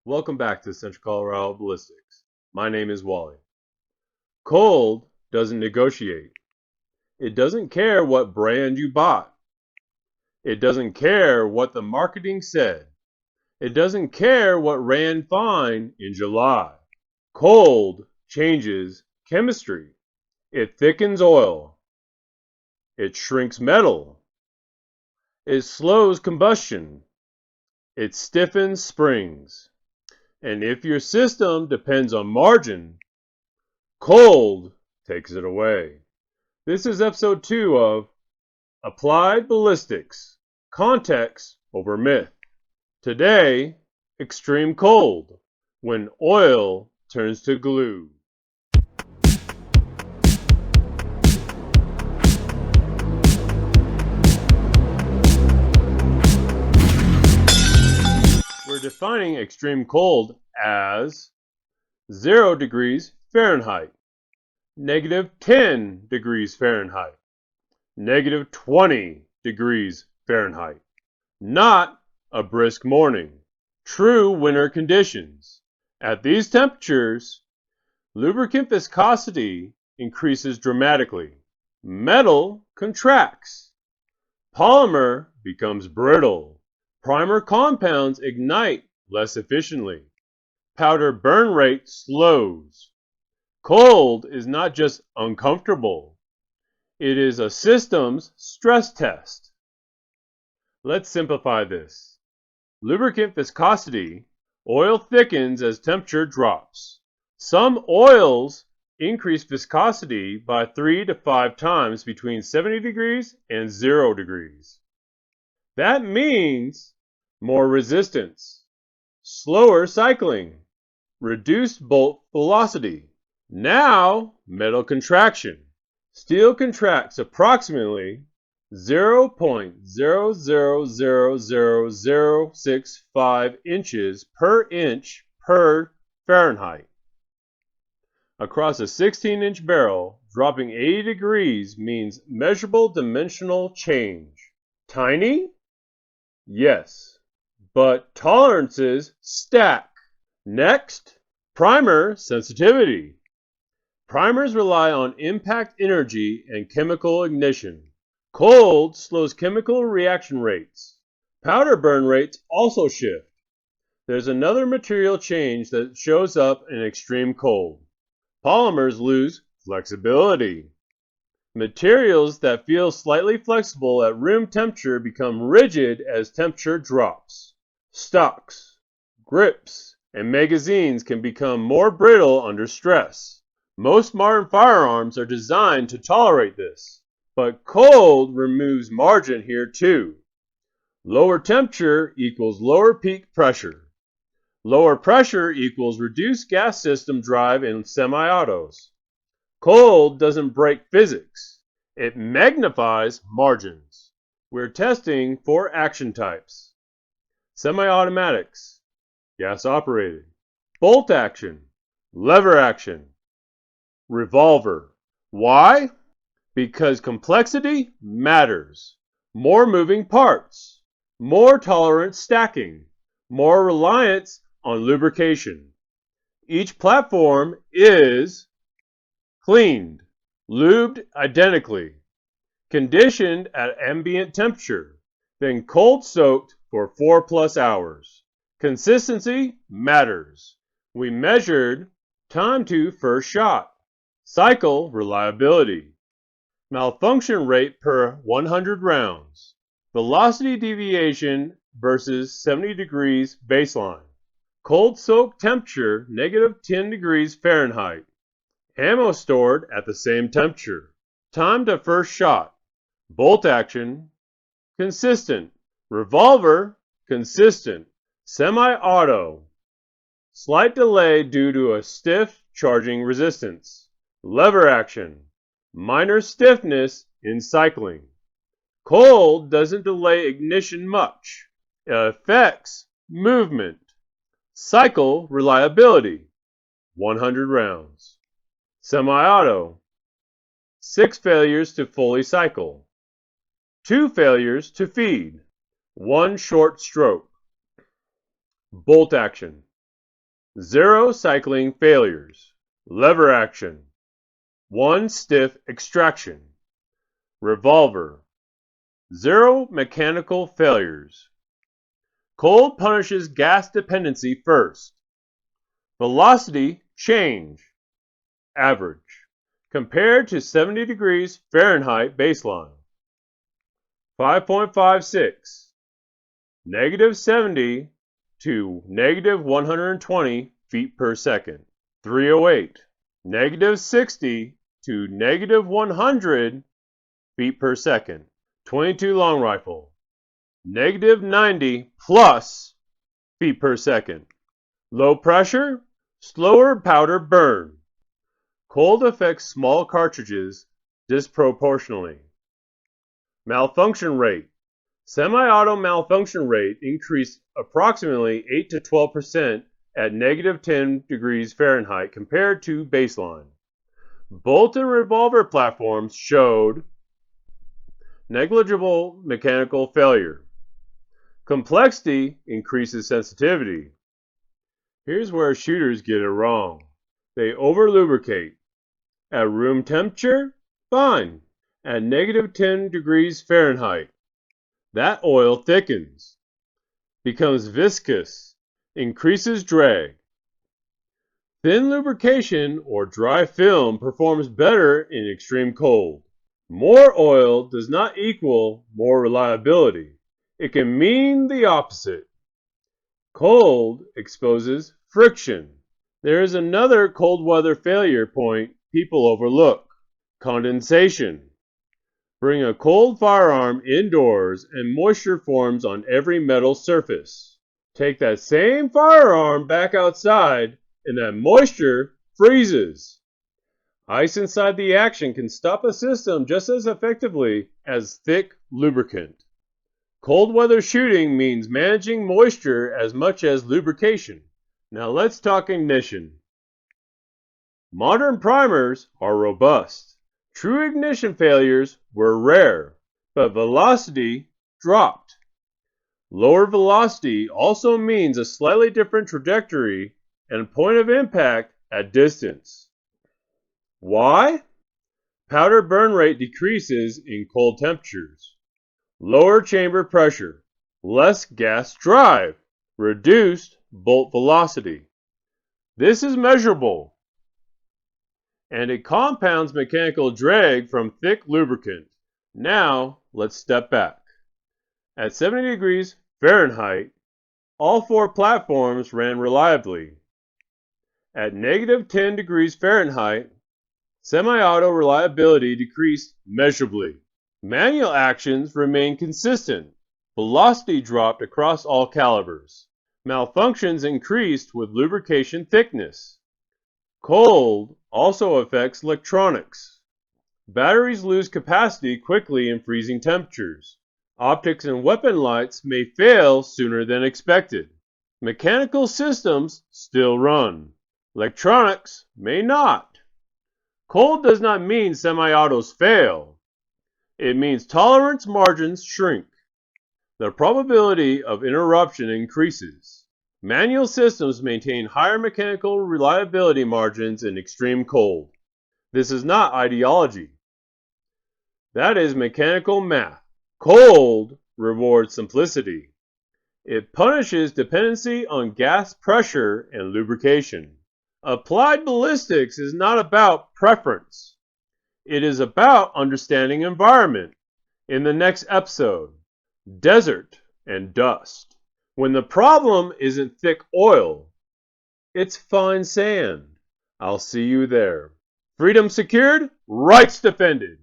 Welcome back to Central Colorado Ballistics. My name is Wally. Cold doesn't negotiate. It doesn't care what brand you bought. It doesn't care what the marketing said. It doesn't care what ran fine in July. Cold changes chemistry. It thickens oil. It shrinks metal. It slows combustion. It stiffens springs. And if your system depends on margin, cold takes it away. This is episode 2 of Applied Ballistics, Context over Myth. Today, extreme cold, when oil turns to glue. We're defining extreme cold as 0 degrees Fahrenheit, -10 degrees Fahrenheit, -20 degrees Fahrenheit. Not a brisk morning. True winter conditions. At these temperatures, lubricant viscosity increases dramatically. Metal contracts. Polymer becomes brittle. Primer compounds ignite less efficiently. Powder burn rate slows. Cold is not just uncomfortable. It is a system's stress test. Let's simplify this. Lubricant viscosity. Oil thickens as temperature drops. Some oils increase viscosity by 3 to 5 times between 70 degrees and 0 degrees. That means more resistance, slower cycling, reduced bolt velocity. Now, metal contraction. Steel contracts approximately 0.000065 inches per inch per Fahrenheit. Across a 16-inch barrel, dropping 80 degrees means measurable dimensional change. Tiny? Yes, but tolerances stack. Next, primer sensitivity. Primers rely on impact energy and chemical ignition. Cold slows chemical reaction rates. Powder burn rates also shift. There's another material change that shows up in extreme cold. Polymers lose flexibility. Materials that feel slightly flexible at room temperature become rigid as temperature drops. Stocks, grips, and magazines can become more brittle under stress. Most modern firearms are designed to tolerate this, but cold removes margin here too. Lower temperature equals lower peak pressure. Lower pressure equals reduced gas system drive in semi-autos. Cold doesn't break physics. It magnifies margins. We're testing 4 action types. Semi-automatics, gas-operated. Bolt action, lever action. Revolver. Why? Because complexity matters. More moving parts. More tolerant stacking. More reliance on lubrication. Each platform is cleaned, lubed identically, conditioned at ambient temperature, then cold soaked for 4+ hours. Consistency matters. We measured time to first shot, cycle reliability, malfunction rate per 100 rounds, velocity deviation versus 70 degrees baseline, cold soak temperature -10 degrees Fahrenheit, ammo stored at the same temperature, time to first shot, bolt action, consistent, revolver, consistent, semi-auto, slight delay due to a stiff charging resistance, lever action, minor stiffness in cycling. Cold doesn't delay ignition much. It affects movement. Cycle reliability, 100 rounds. Semi-auto, 6 failures to fully cycle, 2 failures to feed, 1 short stroke. Bolt action, 0 cycling failures. Lever action. 1 stiff extraction. Revolver. 0 mechanical failures. Cold punishes gas dependency first. Velocity change. Average. Compared to 70 degrees Fahrenheit baseline. 5.56. Negative 70 to negative 120 feet per second. 308. Negative 60 to negative 100 feet per second. 22 long rifle. Negative 90 plus feet per second. Low pressure, slower powder burn. Cold affects small cartridges disproportionately. Malfunction rate. Semi-auto malfunction rate increased approximately 8 to 12% at negative 10 degrees Fahrenheit compared to baseline. Bolt and revolver platforms showed negligible mechanical failure. Complexity increases sensitivity. Here's where shooters get it wrong. They over-lubricate. At room temperature, fine. At negative 10 degrees Fahrenheit, that oil thickens, becomes viscous, increases drag. Thin lubrication or dry film performs better in extreme cold. More oil does not equal more reliability. It can mean the opposite. Cold exposes friction. There is another cold weather failure point people overlook: condensation. Bring a cold firearm indoors and moisture forms on every metal surface. Take that same firearm back outside and that moisture freezes. Ice inside the action can stop a system just as effectively as thick lubricant. Cold weather shooting means managing moisture as much as lubrication. Now let's talk ignition. Modern primers are robust. True ignition failures were rare, but velocity dropped. Lower velocity also means a slightly different trajectory and point of impact at distance. Why? Powder burn rate decreases in cold temperatures. Lower chamber pressure, less gas drive, reduced bolt velocity. This is measurable, and it compounds mechanical drag from thick lubricant. Now, let's step back. At 70 degrees Fahrenheit, all 4 platforms ran reliably. At negative 10 degrees Fahrenheit, semi-auto reliability decreased measurably. Manual actions remained consistent. Velocity dropped across all calibers. Malfunctions increased with lubrication thickness. Cold also affects electronics. Batteries lose capacity quickly in freezing temperatures. Optics and weapon lights may fail sooner than expected. Mechanical systems still run. Electronics may not. Cold does not mean semi-autos fail. It means tolerance margins shrink. The probability of interruption increases. Manual systems maintain higher mechanical reliability margins in extreme cold. This is not ideology. That is mechanical math. Cold rewards simplicity. It punishes dependency on gas pressure and lubrication. Applied ballistics is not about preference. It is about understanding environment. In the next episode, desert and dust. When the problem isn't thick oil, it's fine sand. I'll see you there. Freedom secured, rights defended.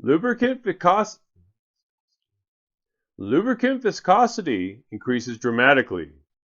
Lubricant viscosity increases dramatically